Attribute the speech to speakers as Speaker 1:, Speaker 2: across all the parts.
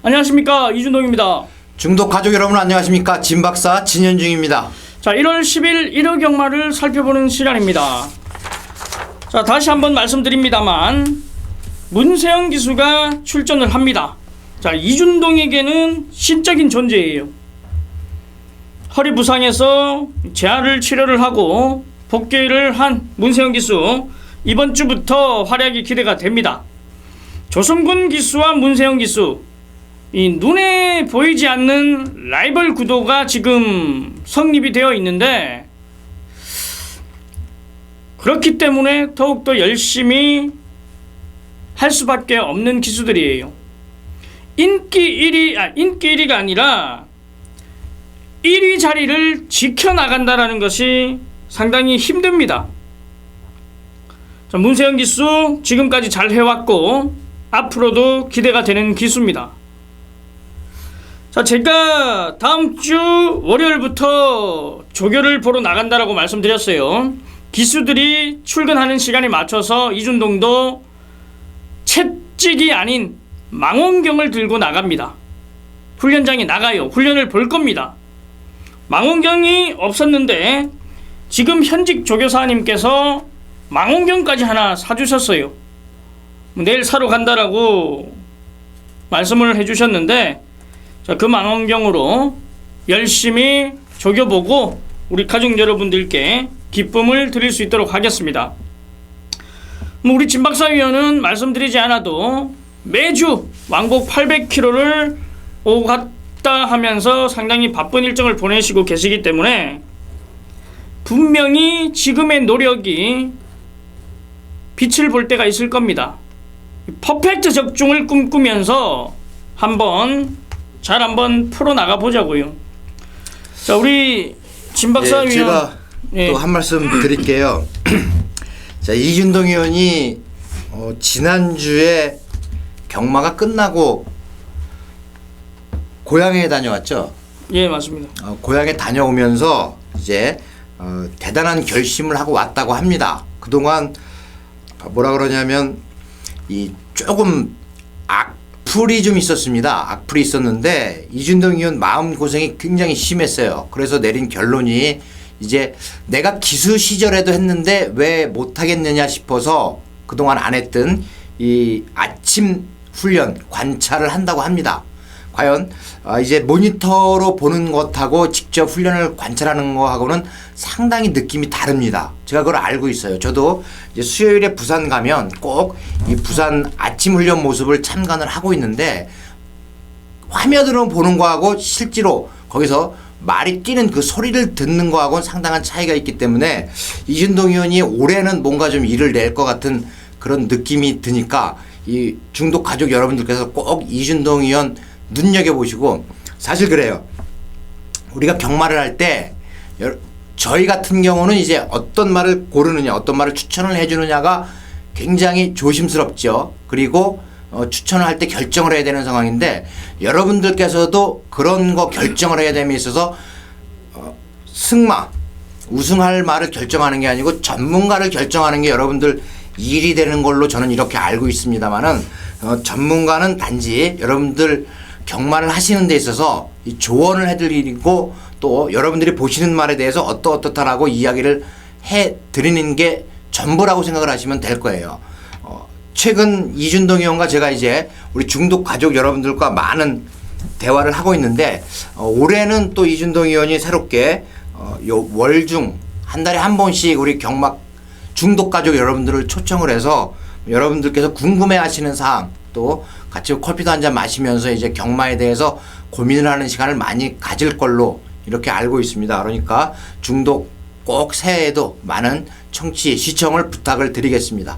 Speaker 1: 안녕하십니까, 이준동입니다.
Speaker 2: 중독 가족 여러분 안녕하십니까, 진박사 진현중입니다.
Speaker 1: 자, 1월 10일 1호 경마를 살펴보는 시간입니다. 자, 다시 한번 말씀드립니다만 문세영 기수가 출전을 합니다. 자, 이준동에게는 신적인 존재예요. 허리 부상에서 재활을 치료를 하고 복귀를 한 문세영 기수, 이번 주부터 활약이 기대가 됩니다. 조성군 기수와 문세영 기수, 이 눈에 보이지 않는 라이벌 구도가 지금 성립이 되어 있는데, 그렇기 때문에 더욱더 열심히 할 수밖에 없는 기수들이에요. 인기 1위가 아니라 1위 자리를 지켜나간다는 것이 상당히 힘듭니다. 자, 문세영 기수 지금까지 잘 해왔고 앞으로도 기대가 되는 기수입니다. 자, 제가 다음 주 월요일부터 조교를 보러 나간다라고 말씀드렸어요. 기수들이 출근하는 시간에 맞춰서 이준동도 채찍이 아닌 망원경을 들고 나갑니다. 훈련장에 나가요. 훈련을 볼 겁니다. 망원경이 없었는데 지금 현직 조교사님께서 망원경까지 하나 사주셨어요. 내일 사러 간다라고 말씀을 해주셨는데, 자, 그 망원경으로 열심히 조교보고 우리 가족 여러분들께 기쁨을 드릴 수 있도록 하겠습니다. 우리 진박사위원은 말씀드리지 않아도 매주 왕복 800km를 오고 갔다 하면서 상당히 바쁜 일정을 보내시고 계시기 때문에 분명히 지금의 노력이 빛을 볼 때가 있을 겁니다. 퍼펙트 적중을 꿈꾸면서 한번 풀어나가 보자고요. 자, 우리 진박사위원,
Speaker 2: 제가 또 한 말씀 드릴게요. 자, 이준동 의원이 지난주에 경마가 끝나고 고향에 다녀왔죠.
Speaker 1: 예, 맞습니다.
Speaker 2: 고향에 다녀오면서 이제 대단한 결심을 하고 왔다고 합니다. 그동안 뭐라 그러냐면 이 조금 악플이 좀 있었습니다. 악플이 있었는데 이준동 의원 마음고생이 굉장히 심했어요. 그래서 내린 결론이, 이제 내가 기수 시절에도 했는데 왜 못하겠느냐 싶어서 그동안 안 했던 이 아침 훈련 관찰을 한다고 합니다. 과연 이제 모니터로 보는 것하고 직접 훈련을 관찰하는 거하고는 상당히 느낌이 다릅니다. 제가 그걸 알고 있어요. 저도 이제 수요일에 부산 가면 꼭 이 부산 아침 훈련 모습을 참관을 하고 있는데, 화면으로 보는 거하고 실제로 거기서 말이 뛰는 그 소리를 듣는 거하고는 상당한 차이가 있기 때문에 이준동 의원이 올해는 뭔가 좀 일을 낼 것 같은 그런 느낌이 드니까 이 중독 가족 여러분들께서 꼭 이준동 의원 눈여겨보시고, 사실 그래요. 우리가 경마를 할 때 저희 같은 경우는 이제 어떤 말을 고르느냐, 어떤 말을 추천을 해주느냐가 굉장히 조심스럽죠. 그리고 추천을 할 때 결정을 해야 되는 상황인데, 여러분들께서도 그런 거 결정을 해야 됨에 있어서 우승할 말을 결정하는 게 아니고 전문가를 결정하는 게 여러분들 일이 되는 걸로 저는 이렇게 알고 있습니다만은, 전문가는 단지 여러분들 경마를 하시는 데 있어서 이 조언을 해드리고 또 여러분들이 보시는 말에 대해서 어떻다라고 이야기를 해드리는 게 전부라고 생각을 하시면 될 거예요. 최근 이준동 의원과 제가 이제 우리 중독 가족 여러분들과 많은 대화를 하고 있는데, 올해는 또 이준동 의원이 새롭게 월중 한 달에 한 번씩 우리 경마 중독 가족 여러분들을 초청을 해서 여러분들께서 궁금해 하시는 사항, 또 같이 커피도 한잔 마시면서 이제 경마에 대해서 고민을 하는 시간을 많이 가질 걸로 이렇게 알고 있습니다. 그러니까 중독 꼭 새해에도 많은 시청을 부탁을 드리겠습니다.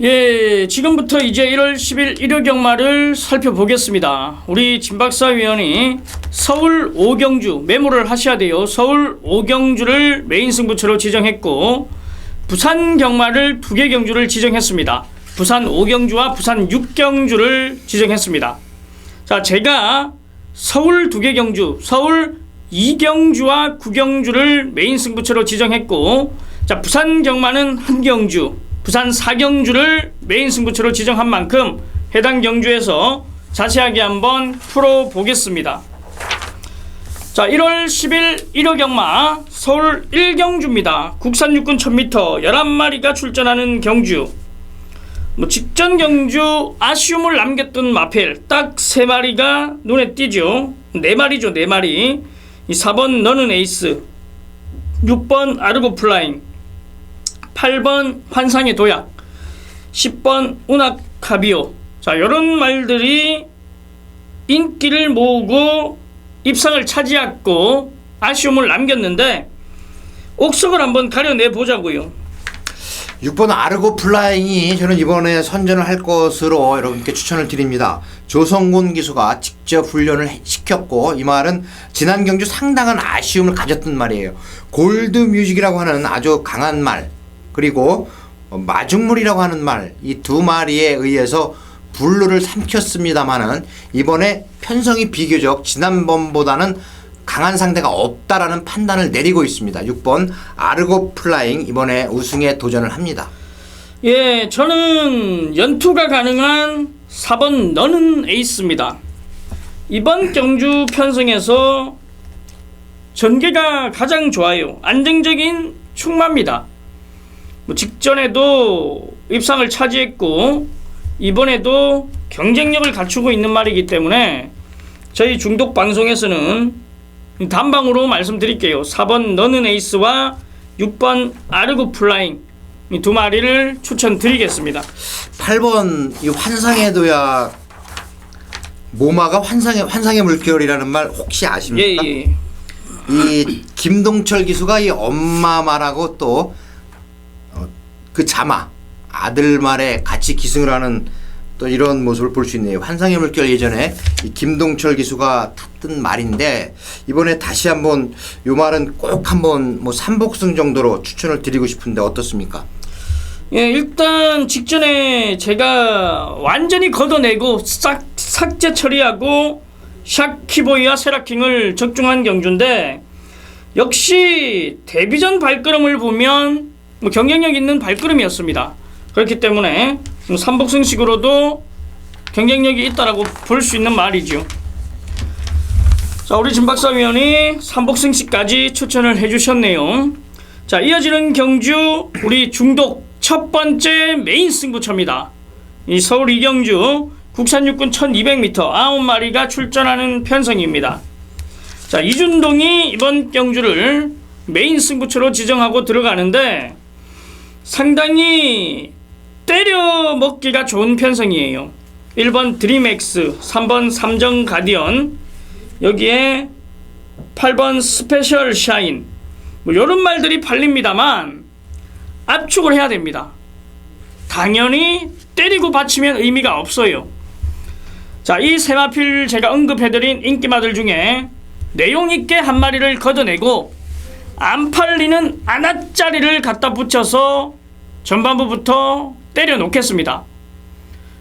Speaker 1: 예, 지금부터 이제 1월 10일 일요 경마를 살펴보겠습니다. 우리 진박사위원이 서울 5경주 메모를 하셔야 돼요. 서울 5경주를 메인 승부처로 지정했고, 부산 경마를 2개 경주를 지정했습니다. 부산 5경주와 부산 6경주를 지정했습니다. 자, 제가 서울 2개 경주, 서울 2경주와 9경주를 메인 승부처로 지정했고, 자, 부산 경마는 1경주, 부산 4경주를 메인 승부처로 지정한 만큼 해당 경주에서 자세하게 한번 풀어보겠습니다. 자, 1월 10일 1호 경마 서울 1경주입니다. 국산 육군 1000m 11마리가 출전하는 경주. 직전 경주 아쉬움을 남겼던 마필 딱 3마리가 눈에 띄죠. 4마리죠. 4마리. 이 4번 너는 에이스, 6번 아르고 플라잉, 8번 환상의 도약, 10번 운악 카비오. 자, 이런 말들이 인기를 모으고 입상을 차지했고 아쉬움을 남겼는데 옥석을 한번 가려내 보자고요.
Speaker 2: 6번 아르고 플라잉이 저는 이번에 선전을 할 것으로 여러분께 추천을 드립니다. 조성곤 기수가 직접 훈련을 시켰고, 이 말은 지난 경주 상당한 아쉬움을 가졌던 말이에요. 골드뮤직이라고 하는 아주 강한 말, 그리고 마중물이라고 하는 말, 이 두 마리에 의해서 분루를 삼켰습니다마는 이번에 편성이 비교적 지난번보다는 강한 상대가 없다라는 판단을 내리고 있습니다. 6번 아르고 플라잉 이번에 우승에 도전을 합니다.
Speaker 1: 예, 저는 연투가 가능한 4번 너는 에이스입니다. 이번 경주 편성에서 전개가 가장 좋아요. 안정적인 충마입니다. 직전에도 입상을 차지했고 이번에도 경쟁력을 갖추고 있는 말이기 때문에 저희 중독 방송에서는 단방으로 말씀드릴게요. 4번 너는 에이스와 6번 아르고 플라잉 이 두 마리를 추천드리겠습니다.
Speaker 2: 8번 이 환상의 도약, 모마가 환상의 물결이라는 말 혹시 아십니까?
Speaker 1: 예.
Speaker 2: 이 김동철 기수가 이 엄마 말하고 또 그 자마 아들 말에 같이 기승을 하는 또 이런 모습을 볼 수 있네요. 환상의 물결 예전에 이 김동철 기수가 탔던 말인데 이번에 다시 한번 요 말은 꼭 한번 뭐 삼복승 정도로 추천을 드리고 싶은데 어떻습니까?
Speaker 1: 예, 일단 직전에 제가 완전히 걷어내고 삭제 처리하고 샤키보이와 세라킹을 적중한 경주인데 역시 데뷔전 발걸음을 보면 경쟁력 있는 발걸음이었습니다. 그렇기 때문에 삼복승식으로도 경쟁력이 있다라고 볼 수 있는 말이죠. 자, 우리 진박사위원이 삼복승식까지 추천을 해주셨네요. 자, 이어지는 경주 우리 중독 첫 번째 메인 승부처입니다. 이 서울 이경주 국산 육군 1200m 9마리가 출전하는 편성입니다. 자, 이준동이 이번 경주를 메인 승부처로 지정하고 들어가는데 상당히 때려 먹기가 좋은 편성이에요. 1번 드림엑스, 3번 삼정 가디언, 여기에 8번 스페셜 샤인, 뭐 이런 말들이 팔립니다만 압축을 해야 됩니다. 당연히 때리고 받치면 의미가 없어요. 자, 이 세 마필 제가 언급해드린 인기마들 중에 내용있게 한 마리를 걷어내고 안 팔리는 아나짜리를 갖다 붙여서 전반부부터 때려 놓겠습니다.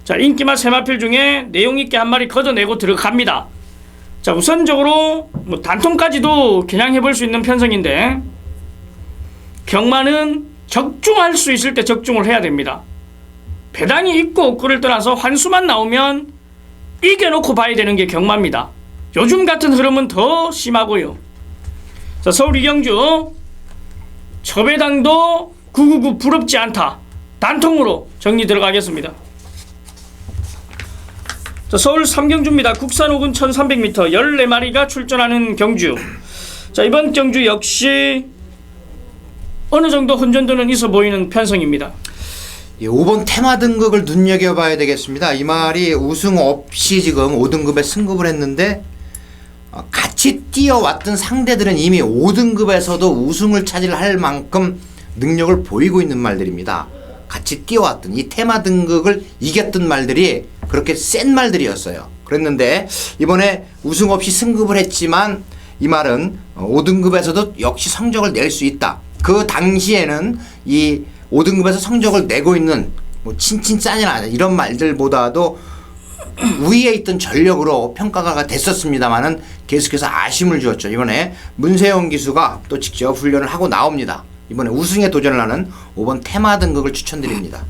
Speaker 1: 자, 인기마 세 마필 중에 내용있게 한 마리 걷어내고 들어갑니다. 자, 우선적으로 뭐 단통까지도 그냥 해볼 수 있는 편성인데 경마는 적중할 수 있을 때 적중을 해야 됩니다. 배당이 있고 없고를 떠나서 환수만 나오면 이겨놓고 봐야 되는 게 경마입니다. 요즘 같은 흐름은 더 심하고요. 자, 서울 이경주 저배당도 999 부럽지 않다. 단통으로 정리 들어가겠습니다. 자, 서울 3경주입니다. 국산 호군 1300m 14마리가 출전하는 경주. 자, 이번 경주 역시 어느 정도 혼전도는 있어 보이는 편성입니다.
Speaker 2: 5번 테마 등급을 눈여겨봐야 되겠습니다. 이 말이 우승 없이 지금 5등급에 승급을 했는데 같이 뛰어왔던 상대들은 이미 5등급에서도 우승을 차지할 만큼 능력을 보이고 있는 말들입니다. 같이 뛰어왔던 이 테마 등급을 이겼던 말들이 그렇게 센 말들이었어요. 그랬는데 이번에 우승 없이 승급을 했지만 이 말은 5등급에서도 역시 성적을 낼 수 있다. 그 당시에는 이 5등급에서 성적을 내고 있는 뭐 친친짠이나 이런 말들보다도 위에 있던 전력으로 평가가 됐었습니다만은 계속해서 아쉬움을 주었죠. 이번에 문세영 기수가 또 직접 훈련을 하고 나옵니다. 이번에 우승에 도전을 하는 5번 테마 등급을 추천드립니다.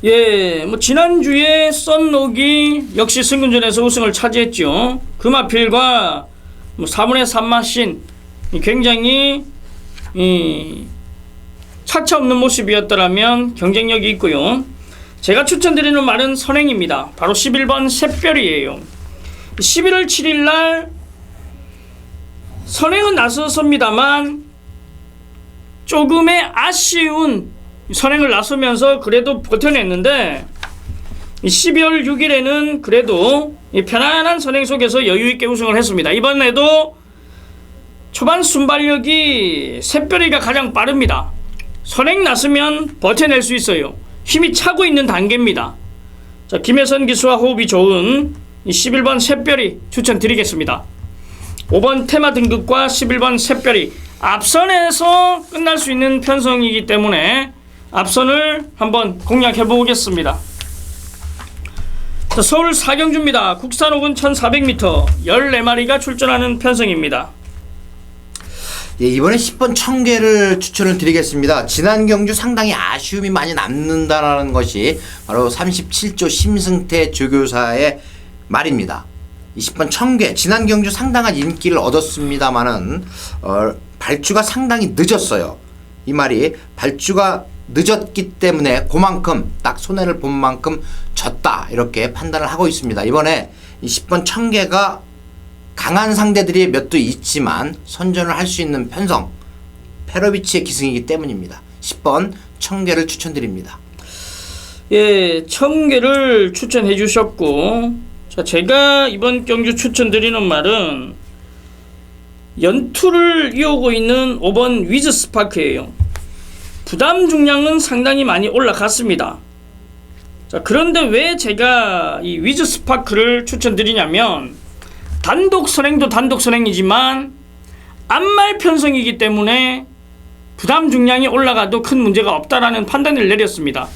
Speaker 1: 예, 뭐 지난주에 썬록이 역시 승군전에서 우승을 차지했죠. 금하필과 뭐 4분의 3마신 굉장히 차차 없는 모습이었더라면 경쟁력이 있고요. 제가 추천드리는 말은 선행입니다. 바로 11번 샛별이에요. 11월 7일 날 선행은 나섰습니다만 조금의 아쉬운 선행을 나서면서 그래도 버텨냈는데 12월 6일에는 그래도 이 편안한 선행 속에서 여유있게 우승을 했습니다. 이번에도 초반 순발력이 샛별이가 가장 빠릅니다. 선행 났으면 버텨낼 수 있어요. 힘이 차고 있는 단계입니다. 자, 김혜선 기수와 호흡이 좋은 이 11번 샛별이 추천드리겠습니다. 5번 테마 등급과 11번 샛별이 앞선에서 끝날 수 있는 편성이기 때문에 앞선을 한번 공략해 보겠습니다. 자, 서울 사경주입니다. 국산 혹은 1400m 14마리가 출전하는 편성입니다.
Speaker 2: 예, 이번에 10번 청계를 추천을 드리겠습니다. 지난 경주 상당히 아쉬움이 많이 남는다라는 것이 바로 37조 심승태 조교사의 말입니다. 20번 청계 지난 경주 상당한 인기를 얻었습니다만은 발주가 상당히 늦었어요. 이 말이 발주가 늦었기 때문에 그만큼 딱 손해를 본 만큼 졌다 이렇게 판단을 하고 있습니다. 이번에 이 10번 청계가 강한 상대들이 몇 도 있지만 선전을 할 수 있는 편성 페로비치의 기승이기 때문입니다. 10번 청계를 추천드립니다.
Speaker 1: 예, 청계를 추천해 주셨고, 자, 제가 이번 경주 추천드리는 말은 연투를 이어오고 있는 5번 위즈 스파크예요. 부담 중량은 상당히 많이 올라갔습니다. 자, 그런데 왜 제가 이 위즈 스파크를 추천드리냐면 단독 선행도 단독 선행이지만 앞말 편성이기 때문에 부담 중량이 올라가도 큰 문제가 없다라는 판단을 내렸습니다.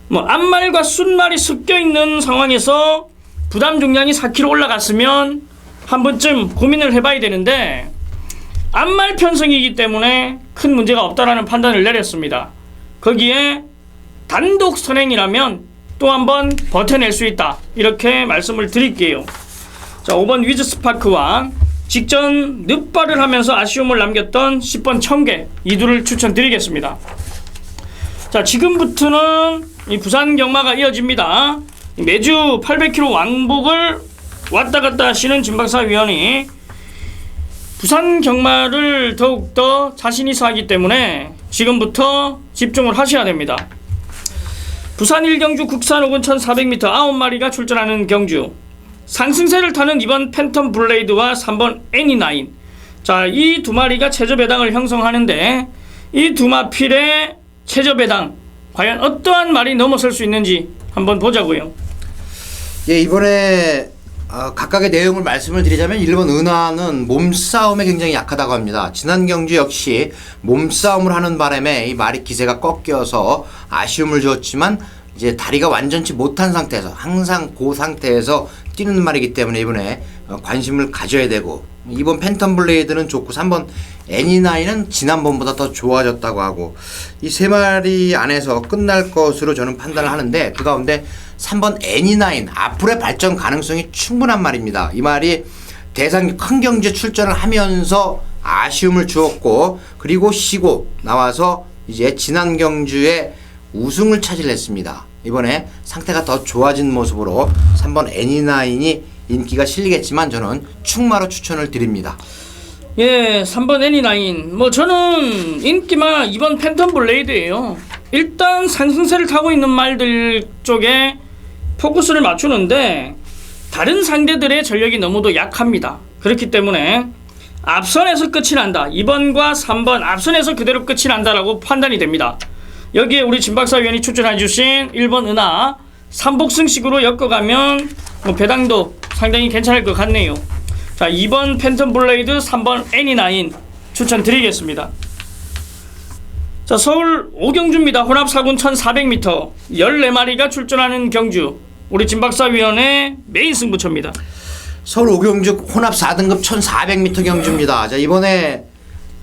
Speaker 1: 뭐 앞말과 순말이 섞여 있는 상황에서 부담 중량이 4kg 올라갔으면 한 번쯤 고민을 해봐야 되는데 앞말 편성이기 때문에 큰 문제가 없다라는 판단을 내렸습니다. 거기에 단독 선행이라면 또 한 번 버텨낼 수 있다 이렇게 말씀을 드릴게요. 자, 5번 위즈 스파크와 직전 늪발을 하면서 아쉬움을 남겼던 10번 청계 이 둘을 추천드리겠습니다. 자, 지금부터는 이 부산 경마가 이어집니다. 매주 800km 왕복을 왔다 갔다 하시는 진박사 위원이 부산 경마를 더욱더 자신있어 하기 때문에 지금부터 집중을 하셔야 됩니다. 부산 1경주 국산 혹은 1400m 9마리가 출전하는 경주, 상승세를 타는 2번 팬텀 블레이드와 3번 애니나인. 자, 이 두 마리가 최저 배당을 형성하는데 이 두 마필의 최저 배당 과연 어떠한 말이 넘어설 수 있는지 한번 보자고요.
Speaker 2: 예, 이번에 각각의 내용을 말씀을 드리자면 1번 은하는 몸싸움에 굉장히 약하다고 합니다. 지난 경주 역시 몸싸움을 하는 바람에 이 말이 기세가 꺾여서 아쉬움을 주었지만 이제 다리가 완전치 못한 상태에서 항상 그 상태에서 뛰는 말이기 때문에 이번에 관심을 가져야 되고, 이번 팬텀 블레이드는 좋고 3번 애니나인은 지난번보다 더 좋아졌다고 하고, 이 세 마리 안에서 끝날 것으로 저는 판단을 하는데 그 가운데 3번 애니나인 앞으로의 발전 가능성이 충분한 말입니다. 이 말이 대상 큰 경주에 출전을 하면서 아쉬움을 주었고 그리고 쉬고 나와서 이제 지난 경주에 우승을 차지했습니다. 이번에 상태가 더 좋아진 모습으로 3번 애니나인이 인기가 실리겠지만 저는 충마로 추천을 드립니다.
Speaker 1: 예, 3번 애니나인. 뭐 저는 인기만 2번 팬텀 블레이드예요. 일단 상승세를 타고 있는 말들 쪽에 포커스를 맞추는데 다른 상대들의 전력이 너무도 약합니다. 그렇기 때문에 앞선에서 끝이 난다. 2번과 3번 앞선에서 그대로 끝이 난다라고 판단이 됩니다. 여기에 우리 진박사 위원이 추천해주신 1번 은하 3복승식으로 엮어가면 뭐 배당도 상당히 괜찮을 것 같네요. 자, 2번 팬텀 블레이드, 3번 애니나인 추천드리겠습니다. 자, 서울 오경주입니다. 혼합 4군 1400m 14마리가 출전하는 경주, 우리 진박사 위원의 메인 승부처입니다.
Speaker 2: 서울 오경주 혼합 4등급 1400m 경주입니다. 자, 이번에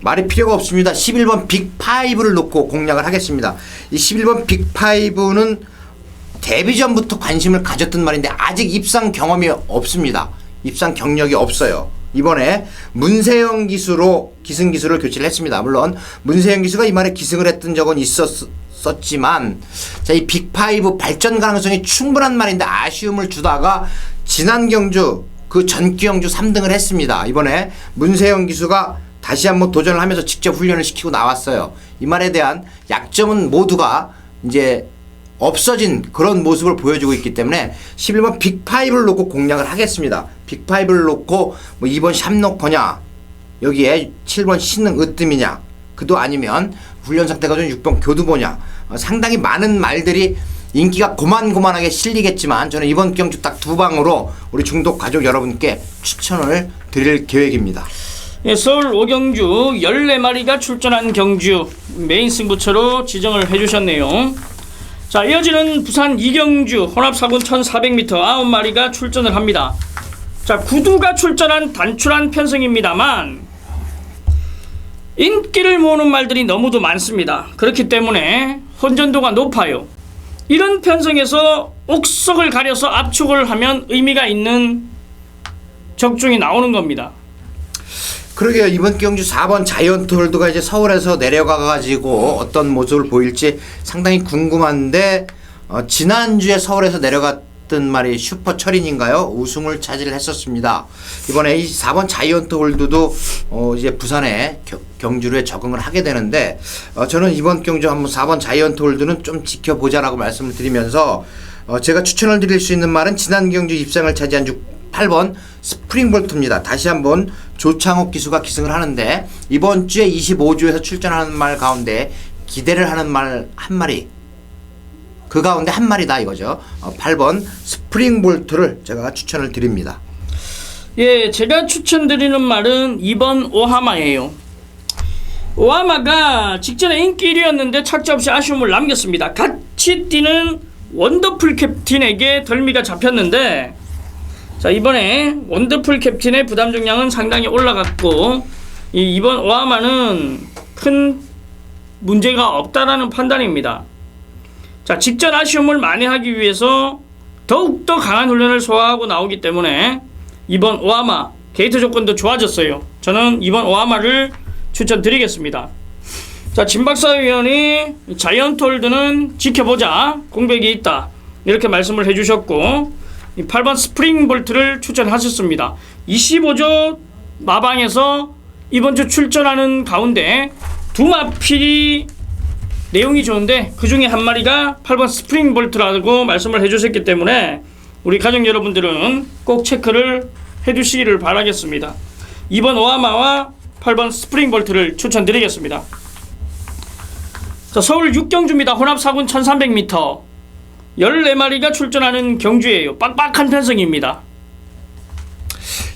Speaker 2: 말이 필요가 없습니다. 11번 빅5를 놓고 공략을 하겠습니다. 이 11번 빅5는 데뷔전부터 관심을 가졌던 말인데 아직 입상 경험이 없습니다. 입상 경력이 없어요. 이번에 문세영 기수로 기승 기수를 교체를 했습니다. 물론 문세영 기수가 이 말에 기승을 했던 적은 있었지만 자, 이 빅5 발전 가능성이 충분한 말인데 아쉬움을 주다가 지난 경주 그 전기경주 3등을 했습니다. 이번에 문세영 기수가 다시 한번 도전을 하면서 직접 훈련을 시키고 나왔어요. 이 말에 대한 약점은 모두가 이제 없어진 그런 모습을 보여주고 있기 때문에 11번 빅5를 놓고 공략을 하겠습니다. 빅5를 놓고 뭐 2번 샵노커냐 여기에 7번 신능 으뜸이냐 그도 아니면 훈련 상태가 좀 6번 교두보냐 상당히 많은 말들이 인기가 고만고만하게 실리겠지만 저는 이번 경주 딱 두 방으로 우리 중독 가족 여러분께 추천을 드릴 계획입니다.
Speaker 1: 예, 서울 5경주 14마리가 출전한 경주 메인 승부처로 지정을 해주셨네요. 자, 이어지는 부산 2경주 혼합사군 1400m 9마리가 출전을 합니다. 자, 구두가 출전한 단출한 편성입니다만 인기를 모으는 말들이 너무도 많습니다. 그렇기 때문에 혼전도가 높아요. 이런 편성에서 옥석을 가려서 압축을 하면 의미가 있는 적중이 나오는 겁니다.
Speaker 2: 그러게요. 이번 경주 4번 자이언트 홀드가 이제 서울에서 내려가가지고 어떤 모습을 보일지 상당히 궁금한데 지난주에 서울에서 내려갔던 말이 슈퍼철인인가요? 우승을 차지를 했었습니다. 이번에 이 4번 자이언트 홀드도 이제 부산에 경주로에 적응을 하게 되는데 저는 이번 경주 한번 4번 자이언트 홀드는 좀 지켜보자라고 말씀을 드리면서 제가 추천을 드릴 수 있는 말은 지난 경주 입상을 차지한 8번 스프링볼트입니다. 다시 한번 조창욱 기수가 기승을 하는데 이번 주에 25주에서 출전하는 말 가운데 기대를 하는 말 한 마리 그 가운데 한 마리다 이거죠. 8번 스프링볼트를 제가 추천을 드립니다.
Speaker 1: 예, 제가 추천드리는 말은 2번 오하마예요. 오하마가 직전에 인기 1위였는데 착지 없이 아쉬움을 남겼습니다. 같이 뛰는 원더풀 캡틴에게 덜미가 잡혔는데 자, 이번에 원더풀 캡틴의 부담 중량은 상당히 올라갔고 이번 오하마는 큰 문제가 없다라는 판단입니다. 자, 직전 아쉬움을 만회하기 위해서 더욱더 강한 훈련을 소화하고 나오기 때문에 이번 오하마 게이트 조건도 좋아졌어요. 저는 이번 오하마를 추천드리겠습니다. 자, 진박사위원이 자이언트 홀드는 지켜보자 공백이 있다 이렇게 말씀을 해주셨고 8번 스프링볼트를 추천하셨습니다. 25조 마방에서 이번 주 출전하는 가운데 두 마필이 내용이 좋은데 그 중에 한 마리가 8번 스프링볼트라고 말씀을 해주셨기 때문에 우리 가족 여러분들은 꼭 체크를 해주시기를 바라겠습니다. 2번 오하마와 8번 스프링볼트를 추천드리겠습니다. 자, 서울 6경주입니다. 혼합사군 1300m 14마리가 출전하는 경주예요. 빡빡한 편성입니다.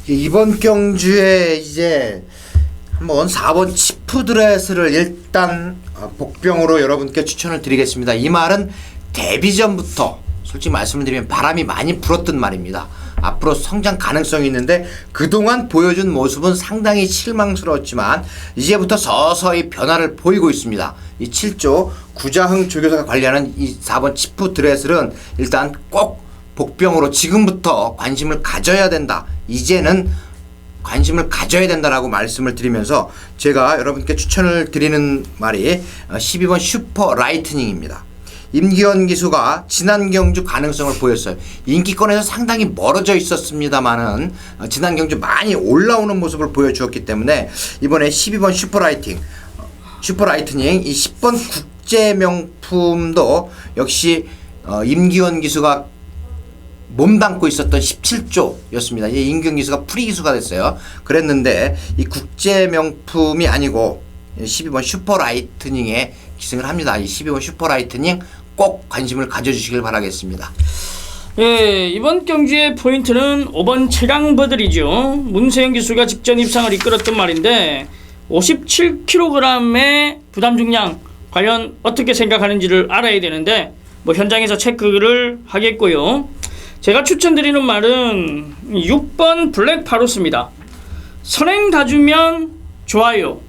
Speaker 2: 이번 경주에 이제 한번 4번 치프드레스를 일단 복병으로 여러분께 추천을 드리겠습니다. 이 말은 데뷔전부터 솔직히 말씀을 드리면 바람이 많이 불었던 말입니다. 앞으로 성장 가능성이 있는데 그동안 보여준 모습은 상당히 실망스러웠지만 이제부터 서서히 변화를 보이고 있습니다. 이 7조 구자흥 조교사가 관리하는 이 4번 치프 드레슬은 일단 꼭 복병으로 지금부터 관심을 가져야 된다. 이제는 관심을 가져야 된다라고 말씀을 드리면서 제가 여러분께 추천을 드리는 말이 12번 슈퍼 라이트닝입니다. 임기원 기수가 지난 경주 가능성을 보였어요. 인기권에서 상당히 멀어져 있었습니다만은 지난 경주 많이 올라오는 모습을 보여주었기 때문에 이번에 12번 슈퍼라이트닝 이 10번 국제명품도 역시 임기원 기수가 몸담고 있었던 17조였습니다. 이제 임기원 기수가 프리 기수가 됐어요. 그랬는데 이 국제명품이 아니고 12번 슈퍼라이트닝에 기승을 합니다. 이 12번 슈퍼라이트닝 꼭 관심을 가져주시길 바라겠습니다.
Speaker 1: 예, 이번 경주의 포인트는 5번 최강버들이죠. 문세영 기수가 직전 입상을 이끌었던 말인데 57kg의 부담 중량 과연 어떻게 생각하는지를 알아야 되는데 뭐 현장에서 체크를 하겠고요. 제가 추천드리는 말은 6번 블랙 파로스입니다. 선행 다주면 좋아요.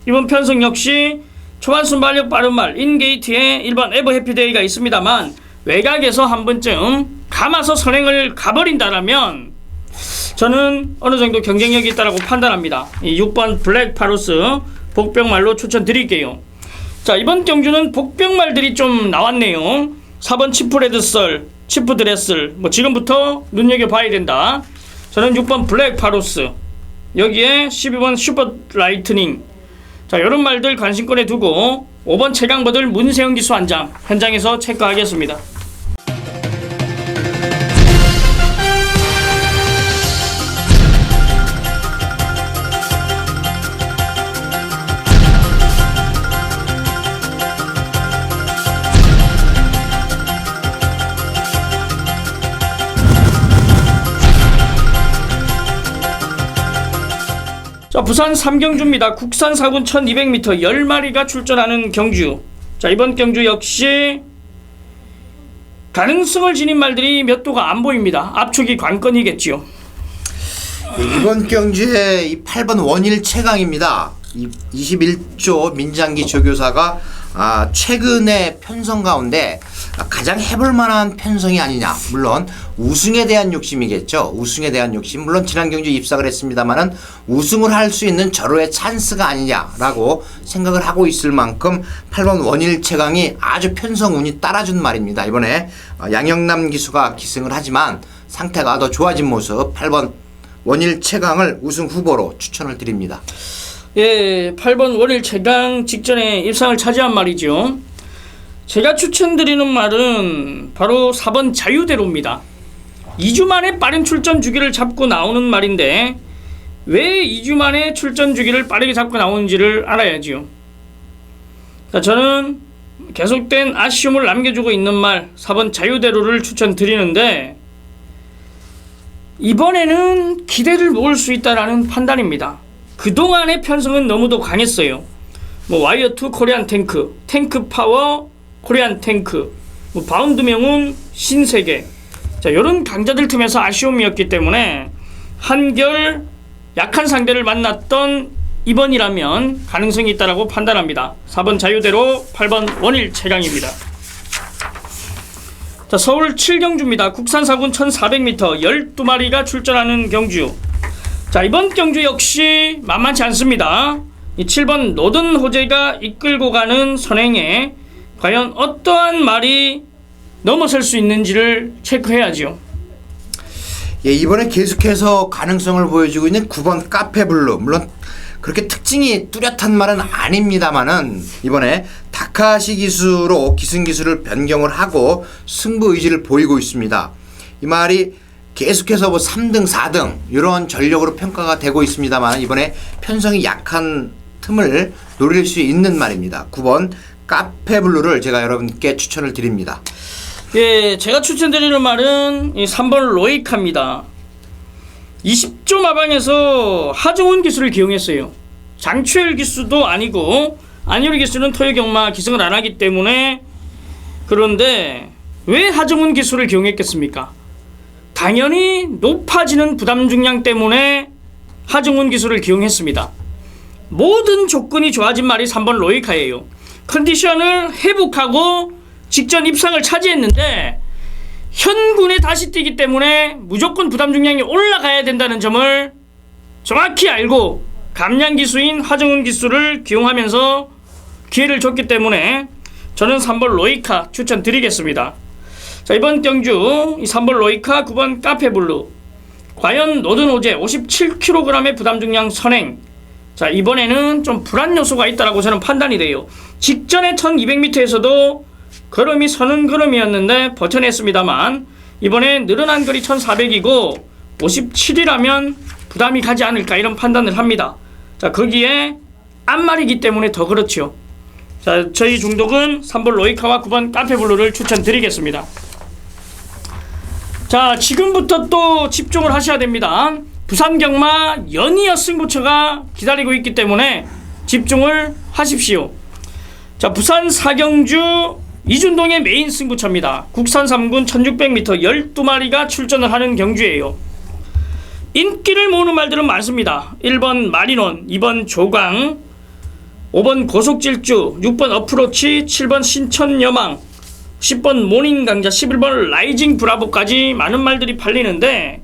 Speaker 1: 이번 편성 역시 초반 순발력 빠른 말 인게이트에 1번 에버 해피데이가 있습니다만 외곽에서 한 번쯤 감아서 선행을 가버린다라면 저는 어느 정도 경쟁력이 있다고 판단합니다. 이 6번 블랙 파로스 복병말로 추천드릴게요. 자, 이번 경주는 복병말들이 좀 나왔네요. 4번 치프 레드썰, 치프 드레슬, 뭐 지금부터 눈여겨봐야 된다. 저는 6번 블랙 파로스, 여기에 12번 슈퍼 라이트닝, 자, 이런 말들 관심권에 두고 5번 최강버들 문세영 기수 한 장 현장에서 체크하겠습니다. 자, 부산 3경주입니다. 국산 4군 1200m 10마리가 출전하는 경주. 자, 이번 경주 역시 가능성을 지닌 말들이 몇 도가 안 보입니다. 압축이 관건이겠지요.
Speaker 2: 이번 경주에 이 8번 원일 최강입니다. 21조 민장기 조교사가 최근의 편성 가운데 가장 해볼 만한 편성이 아니냐. 물론 우승에 대한 욕심이겠죠. 우승에 대한 욕심. 물론 지난 경주 입상을 했습니다만은 우승을 할 수 있는 절호의 찬스가 아니냐라고 생각을 하고 있을 만큼 8번 원일 최강이 아주 편성운이 따라준 말입니다. 이번에 양영남 기수가 기승을 하지만 상태가 더 좋아진 모습 8번 원일 최강을 우승 후보로 추천을 드립니다.
Speaker 1: 예, 8번 원일 최강 직전에 입상을 차지한 말이죠. 제가 추천드리는 말은 바로 4번 자유대로입니다. 2주 만에 빠른 출전 주기를 잡고 나오는 말인데 왜 2주 만에 출전 주기를 빠르게 잡고 나오는지를 알아야지요. 저는 계속된 아쉬움을 남겨주고 있는 말 4번 자유대로를 추천드리는데 이번에는 기대를 모을 수 있다라는 판단입니다. 그동안의 편성은 너무도 강했어요. 뭐 와이어 투 코리안 탱크, 탱크 파워 코리안 탱크, 뭐 바운드 명운 신세계, 자, 이런 강자들 틈에서 아쉬움이었기 때문에 한결 약한 상대를 만났던 이번이라면 가능성이 있다라고 판단합니다. 4번 자유대로, 8번 원일 최강입니다. 자, 서울 7경주입니다. 국산 4군 1400m 12마리가 출전하는 경주. 자, 이번 경주 역시 만만치 않습니다. 이 7번 노든 호재가 이끌고 가는 선행에 과연 어떠한 말이 넘어설 수 있는지를 체크해야죠.
Speaker 2: 예, 이번에 계속해서 가능성을 보여주고 있는 9번 카페블루. 물론 그렇게 특징이 뚜렷한 말은 아닙니다만은 이번에 다카시 기수로 기승 기수를 변경을 하고 승부 의지를 보이고 있습니다. 이 말이 계속해서 뭐 3등, 4등 이런 전력으로 평가가 되고 있습니다만 이번에 편성이 약한 틈을 노릴 수 있는 말입니다. 9번 카페블루를 제가 여러분께 추천을 드립니다.
Speaker 1: 예, 제가 추천드리는 말은 이 3번 로이카입니다. 20조 마방에서 하정훈 기수를 기용했어요. 장추열 기수도 아니고 안효리 기수는 토요경마 기승을 안 하기 때문에. 그런데 왜 하정훈 기수를 기용했겠습니까? 당연히 높아지는 부담 중량 때문에 하정훈 기수를 기용했습니다. 모든 조건이 좋아진 말이 3번 로이카예요. 컨디션을 회복하고 직전 입상을 차지했는데 현군에 다시 뛰기 때문에 무조건 부담 중량이 올라가야 된다는 점을 정확히 알고 감량 기수인 하정훈 기수를 기용하면서 기회를 줬기 때문에 저는 3번 로이카 추천드리겠습니다. 자, 이번 경주 이 3번 로이카, 9번 카페블루, 과연 노든 호재 57kg의 부담 중량 선행. 자, 이번에는 좀 불안 요소가 있다라고 저는 판단이 돼요. 직전에 1200m에서도 걸음이 서는 걸음이었는데 버텨냈습니다만 이번에 늘어난 거리 1400이고 57이라면 부담이 가지 않을까 이런 판단을 합니다. 자, 거기에 앞말이기 때문에 더 그렇죠. 자, 저희 중독은 3번 로이카와 9번 카페블루를 추천드리겠습니다. 자, 지금부터 또 집중을 하셔야 됩니다. 부산 경마 연이어 승부처가 기다리고 있기 때문에 집중을 하십시오. 자, 부산 4경주 이준동의 메인 승부처입니다. 국산 3군 1600m 12마리가 출전을 하는 경주예요. 인기를 모으는 말들은 많습니다. 1번 마리논, 2번 조강, 5번 고속질주, 6번 어프로치, 7번 신천여망. 10번 모닝 강자, 11번 라이징 브라보까지 많은 말들이 팔리는데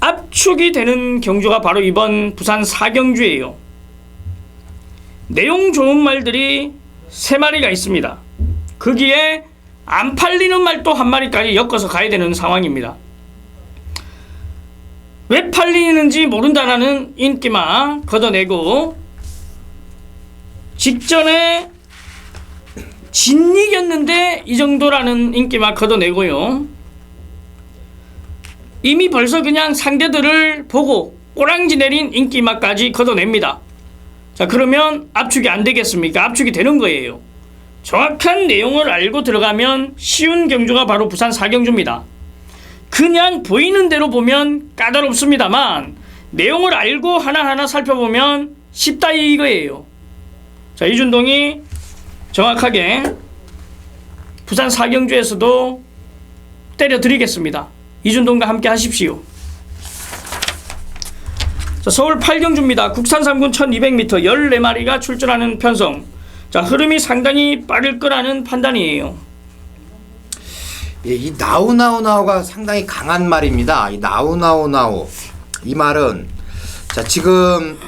Speaker 1: 압축이 되는 경주가 바로 이번 부산 4경주예요. 내용 좋은 말들이 3마리가 있습니다. 거기에 안 팔리는 말 또 한 마리까지 엮어서 가야 되는 상황입니다. 왜 팔리는지 모른다라는 인기마 걷어내고 직전에 진이겼는데 이 정도라는 인기마 걷어내고요. 이미 벌써 그냥 상대들을 보고 꼬랑지 내린 인기마까지 걷어냅니다. 자, 그러면 압축이 안 되겠습니까? 압축이 되는 거예요. 정확한 내용을 알고 들어가면 쉬운 경주가 바로 부산 4경주입니다. 그냥 보이는 대로 보면 까다롭습니다만 내용을 알고 하나하나 살펴보면 쉽다 이거예요. 자, 이준동이 정확하게 부산 4경주에서도 때려드리겠습니다. 이준동과 함께 하십시오. 자, 서울 8경주입니다. 국산 3군 1200m 14마리가 출전하는 편성. 자, 흐름이 상당히 빠를 거라는 판단이에요.
Speaker 2: 예, 이 나우나우나우가 상당히 강한 말입니다. 이 나우나우나우 이 말은 자 지금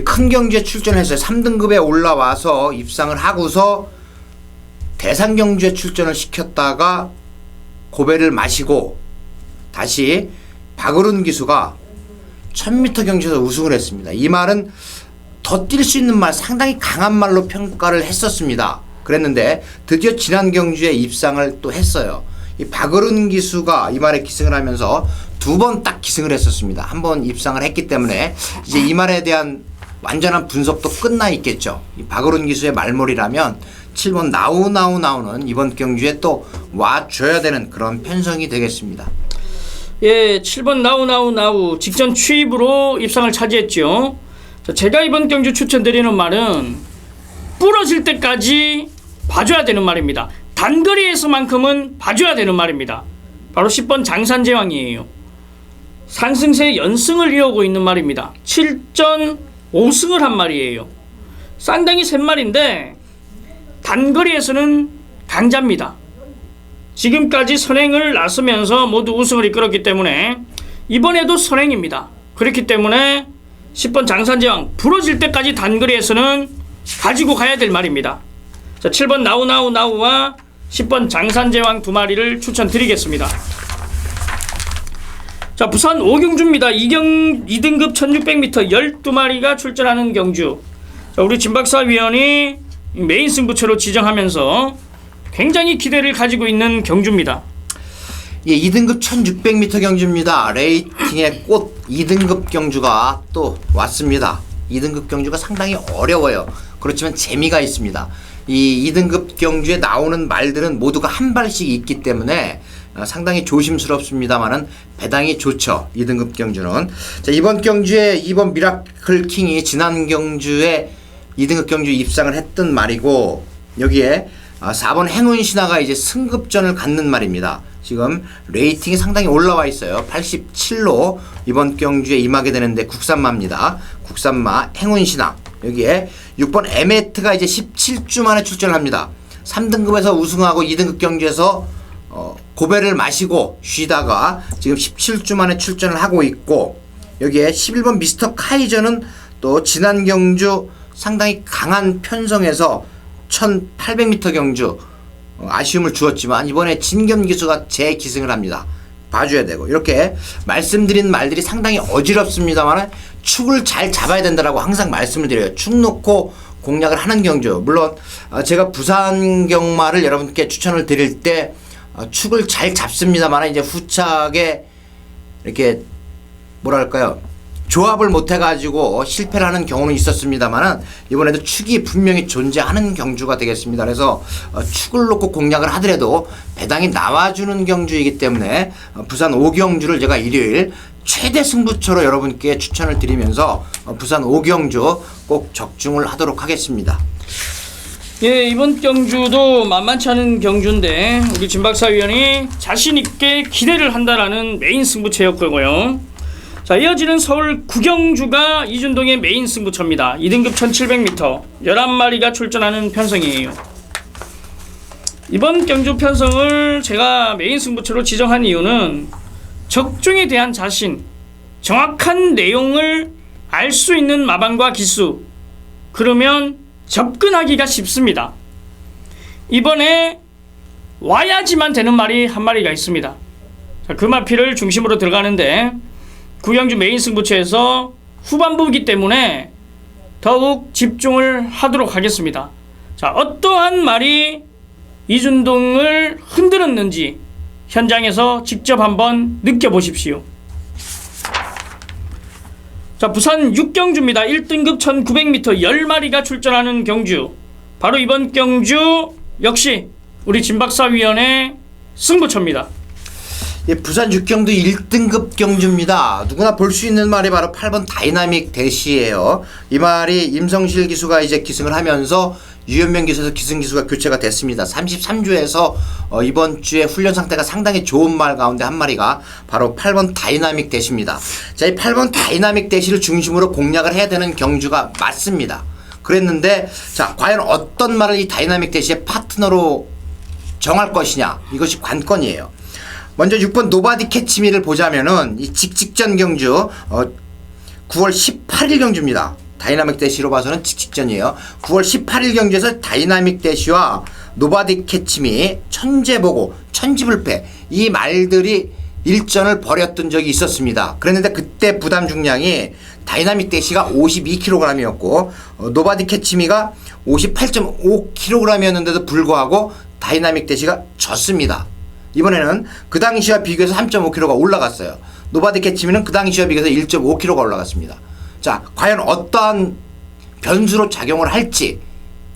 Speaker 2: 큰 경주에 출전했어요. 3등급에 올라와서 입상을 하고서 대상 경주에 출전을 시켰다가 고배를 마시고 다시 박어른 기수가 1000m 경주에서 우승을 했습니다. 이 말은 더 뛸 수 있는 말, 상당히 강한 말로 평가를 했었습니다. 그랬는데 드디어 지난 경주에 입상을 또 했어요. 이 박어른 기수가 이 말에 기승을 하면서 2번 딱 기승을 했었습니다. 한 번 입상을 했기 때문에 이제 이 말에 대한 완전한 분석도 끝나 있겠죠. 이 박어른 기수의 말몰이라면 7번 나우나우나우는 이번 경주에 또 와줘야 되는 그런 편성이 되겠습니다.
Speaker 1: 예, 7번 나우나우나우 직전 추입으로 입상을 차지했죠. 자, 제가 이번 경주 추천드리는 말은 부러질 때까지 봐줘야 되는 말입니다. 단거리에서만큼은 봐줘야 되는 말입니다. 바로 10번 장산제왕이에요. 상승세 연승을 이어오고 있는 말입니다. 7전 5승을 한 말이에요. 상당히 센 말인데 단거리에서는 강자입니다. 지금까지 선행을 나서면서 모두 우승을 이끌었기 때문에 이번에도 선행입니다. 그렇기 때문에 10번 장산제왕 부러질 때까지 단거리에서는 가지고 가야 될 말입니다. 자, 7번 나우나우나우와 10번 장산제왕 2마리를 추천드리겠습니다. 자, 부산 5경주입니다. 2등급 1600m 12마리가 출전하는 경주. 자, 우리 진박사 위원이 메인 승부처로 지정하면서 굉장히 기대를 가지고 있는 경주입니다.
Speaker 2: 예, 2등급 1600m 경주입니다. 레이팅의 꽃 2등급 경주가 또 왔습니다. 2등급 경주가 상당히 어려워요. 그렇지만 재미가 있습니다. 이 2등급 경주에 나오는 말들은 모두가 한 발씩 있기 때문에 상당히 조심스럽습니다만은 배당이 좋죠. 2등급 경주는. 자, 이번 경주에 2번 미라클 킹이 지난 경주에 2등급 경주 입상을 했던 말이고 여기에 4번 행운 신화가 이제 승급전을 갖는 말입니다. 지금 레이팅이 상당히 올라와 있어요. 87로 이번 경주에 임하게 되는데 국산마입니다. 국산마 행운 신화. 여기에 6번 에메트가 이제 17주 만에 출전을 합니다. 3등급에서 우승하고 2등급 경주에서 고배를 마시고 쉬다가 지금 17주 만에 출전을 하고 있고 여기에 11번 미스터 카이저는 또 지난 경주 상당히 강한 편성에서 1800m 경주 아쉬움을 주었지만 이번에 진겸 기수가 재기승을 합니다. 봐줘야 되고 이렇게 말씀드린 말들이 상당히 어지럽습니다만 축을 잘 잡아야 된다라고 항상 말씀을 드려요. 축 놓고 공략을 하는 경주. 물론 제가 부산 경마를 여러분께 추천을 드릴 때 축을 잘 잡습니다만 이제 후착에 이렇게 뭐랄까요 조합을 못해가지고 실패를 하는 경우는 있었습니다만 이번에도 축이 분명히 존재하는 경주가 되겠습니다. 그래서 축을 놓고 공략을 하더라도 배당이 나와주는 경주이기 때문에 부산 5경주를 제가 일요일 최대 승부처로 여러분께 추천을 드리면서 부산 5경주 꼭 적중을 하도록 하겠습니다.
Speaker 1: 예, 이번 경주도 만만치 않은 경주인데 우리 진박사위원이 자신있게 기대를 한다라는 메인 승부처였고요. 자, 이어지는 서울 9경주가 이준동의 메인 승부처입니다. 2등급 1700m 11마리가 출전하는 편성이에요. 이번 경주 편성을 제가 메인 승부처로 지정한 이유는 적중에 대한 자신, 정확한 내용을 알 수 있는 마방과 기수, 그러면 접근하기가 쉽습니다. 이번에 와야지만 되는 말이 한 마리가 있습니다. 자, 그 마피를 중심으로 들어가는데 구경주 메인 승부처에서 후반부이기 때문에 더욱 집중을 하도록 하겠습니다. 자, 어떠한 말이 이준동을 흔들었는지 현장에서 직접 한번 느껴보십시오. 자, 부산 6경주입니다. 1등급 1900m 10마리가 출전하는 경주. 바로 이번 경주 역시 우리 진박사위원의 승부처입니다.
Speaker 2: 예, 부산 6경도 1등급 경주입니다. 누구나 볼 수 있는 말이 바로 8번 다이나믹 대시예요. 이 말이 임성실 기수가 이제 기승을 하면서 유현명 기수에서 기승 기수가 교체가 됐습니다. 33주에서 이번 주에 훈련 상태가 상당히 좋은 말 가운데 한 마리가 바로 8번 다이나믹 대시입니다. 자, 이 8번 다이나믹 대시를 중심으로 공략을 해야 되는 경주가 맞습니다. 그랬는데 자, 과연 어떤 말을 이 다이나믹 대시의 파트너로 정할 것이냐, 이것이 관건이에요. 먼저 6번 노바디 캐치미를 보자면은 이 직전 경주 9월 18일 경주입니다. 다이나믹 대시로 봐서는 직전이에요. 9월 18일 경주에서 다이나믹 대시와 노바디 캐치미, 천재보고, 천지불패 이 말들이 일전을 벌였던 적이 있었습니다. 그랬는데 그때 부담 중량이 다이나믹 대시가 52kg이었고 노바디 캐치미가 58.5kg이었는데도 불구하고 다이나믹 대시가 졌습니다. 이번에는 그 당시와 비교해서 3.5kg가 올라갔어요. 노바디 캐치미는 그 당시와 비교해서 1.5kg가 올라갔습니다. 자, 과연 어떠한 변수로 작용을 할지,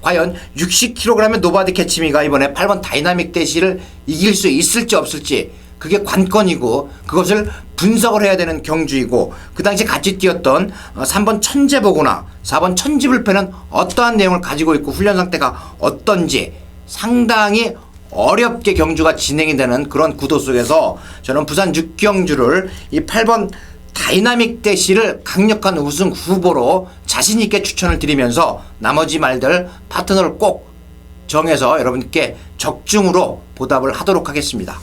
Speaker 2: 과연 60kg의 노바디 캐치미가 이번에 8번 다이나믹 대시를 이길 수 있을지 없을지, 그게 관건이고 그것을 분석을 해야 되는 경주이고, 그 당시 같이 뛰었던 3번 천재보고나 4번 천지불패는 어떠한 내용을 가지고 있고 훈련 상태가 어떤지 상당히 어렵게 경주가 진행이 되는 그런 구도 속에서 저는 부산 6경주를 이 8번 다이나믹 대시를 강력한 우승 후보로 자신있게 추천을 드리면서 나머지 말들 파트너를 꼭 정해서 여러분께 적중으로 보답을 하도록 하겠습니다.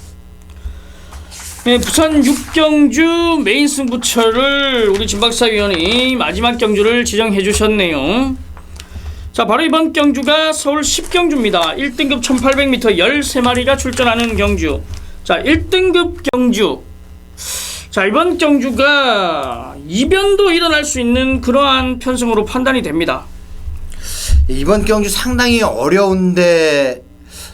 Speaker 1: 네, 부산 6경주 메인 승부처를 우리 진박사위원이 마지막 경주를 지정해 주셨네요. 자, 바로 이번 경주가 서울 10경주입니다. 1등급 1800m 13마리가 출전하는 경주. 자, 1등급 경주. 자, 이번 경주가 이변도 일어날 수 있는 그러한 편성으로 판단이 됩니다.
Speaker 2: 이번 경주 상당히 어려운데,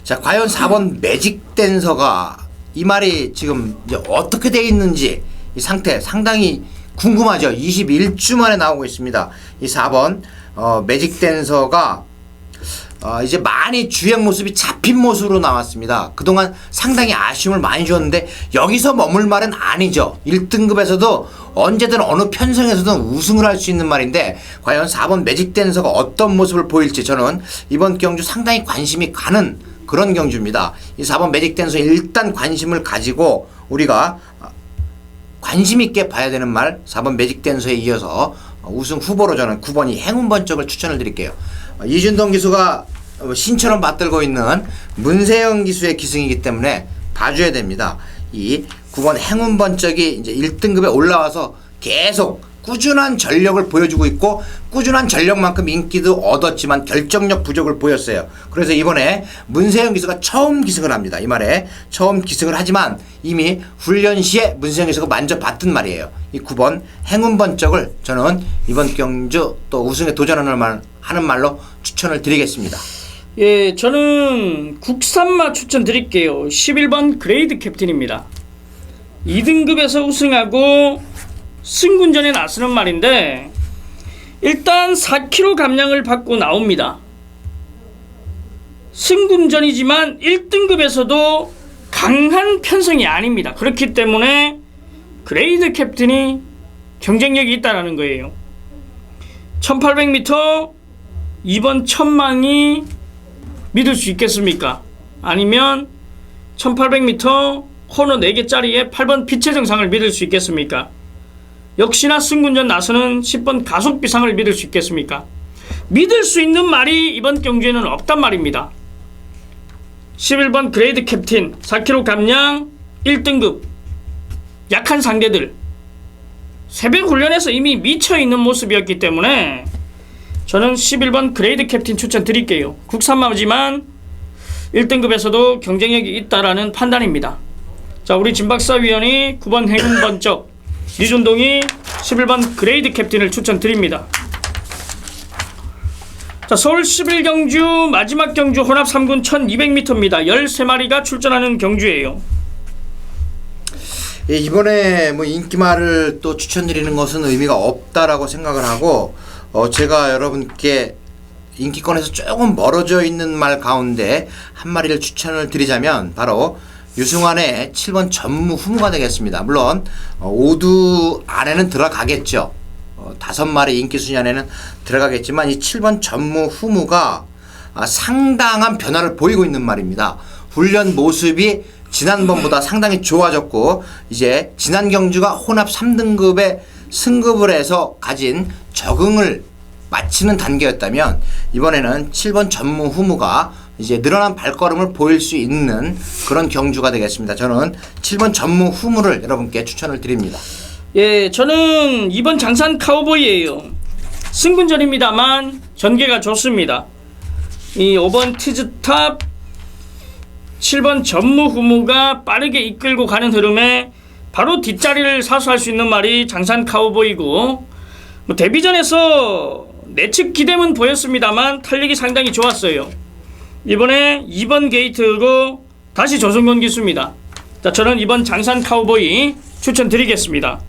Speaker 2: 자, 과연 4번 매직 댄서가 이 말이 지금 이제 어떻게 돼 있는지 이 상태 상당히 궁금하죠. 21주 만에 나오고 있습니다. 이 4번 매직 댄서가 이제 많이 주행 모습이 잡힌 모습으로 나왔습니다. 그동안 상당히 아쉬움을 많이 줬는데 여기서 머물 말은 아니죠. 1등급에서도 언제든 어느 편성에서든 우승을 할 수 있는 말인데, 과연 4번 매직 댄서가 어떤 모습을 보일지 저는 이번 경주 상당히 관심이 가는 그런 경주입니다. 이 4번 매직 댄서에 일단 관심을 가지고 우리가 관심 있게 봐야 되는 말 4번 매직 댄서에 이어서 우승 후보로 저는 9번이 행운번쩍을 추천을 드릴게요. 이준동 기수가 신처럼 맞들고 있는 문세영 기수의 기승이기 때문에 봐줘야 됩니다. 이 9번 행운번쩍이 이제 1등급에 올라와서 계속 꾸준한 전력을 보여주고 있고, 꾸준한 전력만큼 인기도 얻었지만 결정력 부족을 보였어요. 그래서 이번에 문세영 기수가 처음 기승을 합니다. 이 말에 처음 기승을 하지만 이미 훈련 시에 문세영 기수가 만져봤던 말이에요. 이 9번 행운번쩍을 저는 이번 경주 또 우승에 도전하는 말로 추천을 드리겠습니다.
Speaker 1: 예, 저는 국산마 추천 드릴게요. 11번 그레이드 캡틴입니다. 2등급에서 우승하고 승군전에 나서는 말인데, 일단 4kg 감량을 받고 나옵니다. 승군전이지만 1등급에서도 강한 편성이 아닙니다. 그렇기 때문에 그레이드 캡틴이 경쟁력이 있다는 거예요. 1800m 이번 천망이 믿을 수 있겠습니까? 아니면 1800m 코너 4개짜리에 8번 빛의 정상을 믿을 수 있겠습니까? 역시나 승군전 나서는 10번 가속비상을 믿을 수 있겠습니까? 믿을 수 있는 말이 이번 경주에는 없단 말입니다. 11번 그레이드 캡틴 4kg 감량 1등급 약한 상대들 새벽 훈련에서 이미 미쳐있는 모습이었기 때문에 저는 11번 그레이드 캡틴 추천드릴게요. 국산마지만 1등급에서도 경쟁력이 있다라는 판단입니다. 자, 우리 진박사위원이 9번 행운 번쩍 이준동이 11번 그레이드 캡틴을 추천드립니다. 자, 서울 11경주 마지막 경주 혼합 3군 1200m입니다. 13마리가 출전하는 경주예요.
Speaker 2: 예, 이번에 뭐 인기말을 또 추천드리는 것은 의미가 없다라고 생각을 하고 제가 여러분께 인기권에서 조금 멀어져 있는 말 가운데 한 마리를 추천을 드리자면 바로 유승환의 7번 전무후무가 되겠습니다. 물론 5두 안에는 들어가겠죠. 5마리 인기순위 안에는 들어가겠지만 이 7번 전무후무가 상당한 변화를 보이고 있는 말입니다. 훈련 모습이 지난번보다 상당히 좋아졌고 이제 지난 경주가 혼합 3등급에 승급을 해서 가진 적응을 마치는 단계였다면 이번에는 7번 전무후무가 이제 늘어난 발걸음을 보일 수 있는 그런 경주가 되겠습니다. 저는 7번 전무후무를 여러분께 추천을 드립니다.
Speaker 1: 예, 저는 이번 장산 카우보이예요. 승군전입니다만 전개가 좋습니다. 이 5번 티즈탑 7번 전무후무가 빠르게 이끌고 가는 흐름에 바로 뒷자리를 사수할 수 있는 말이 장산 카우보이고 뭐 데뷔전에서 내측 기대는 보였습니다만 탄력이 상당히 좋았어요. 이번에 2번 게이트로 다시 조성권 기수입니다. 자, 저는 이번 장산 카우보이 추천드리겠습니다.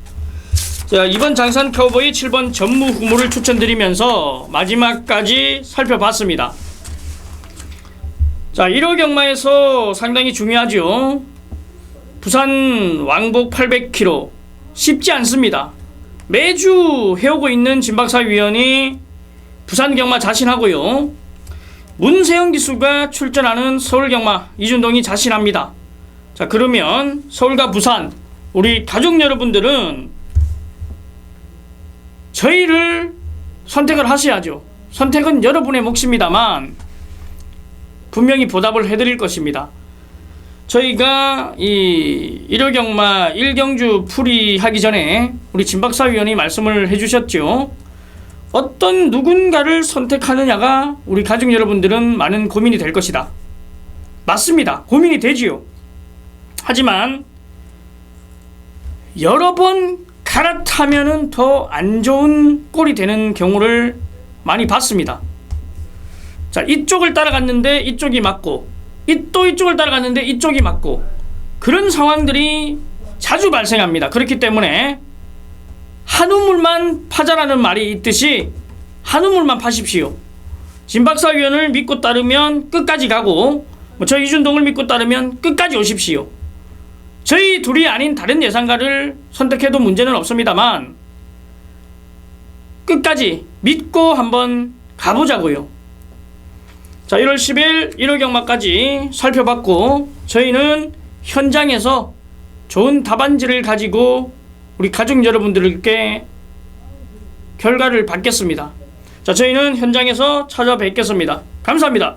Speaker 1: 자, 이번 장산 카우보이 7번 전무후무를 추천드리면서 마지막까지 살펴봤습니다. 자, 1호 경마에서 상당히 중요하죠. 부산 왕복 800km 쉽지 않습니다. 매주 해오고 있는 진박사위원이 부산 경마 자신하고요. 문세영 기수가 출전하는 서울 경마 이준동이 자신합니다. 자, 그러면 서울과 부산 우리 가족 여러분들은 저희를 선택을 하셔야죠. 선택은 여러분의 몫입니다만 분명히 보답을 해드릴 것입니다. 저희가 이 1호 경마 1경주 풀이하기 전에 우리 진박사위원이 말씀을 해주셨죠. 어떤 누군가를 선택하느냐가 우리 가족 여러분들은 많은 고민이 될 것이다. 맞습니다. 고민이 되지요. 하지만 여러 번 갈아타면은 더 안 좋은 꼴이 되는 경우를 많이 봤습니다. 자, 이쪽을 따라갔는데 이쪽이 맞고 또 이쪽을 따라갔는데 이쪽이 맞고 그런 상황들이 자주 발생합니다. 그렇기 때문에 한 우물만 파자라는 말이 있듯이 한 우물만 파십시오. 진박사위원을 믿고 따르면 끝까지 가고 저 이준동을 믿고 따르면 끝까지 오십시오. 저희 둘이 아닌 다른 예상가를 선택해도 문제는 없습니다만 끝까지 믿고 한번 가보자고요. 자, 1월 10일 1호 경마까지 살펴봤고 저희는 현장에서 좋은 답안지를 가지고 우리 가족 여러분들께 결과를 받겠습니다. 자, 저희는 현장에서 찾아뵙겠습니다. 감사합니다.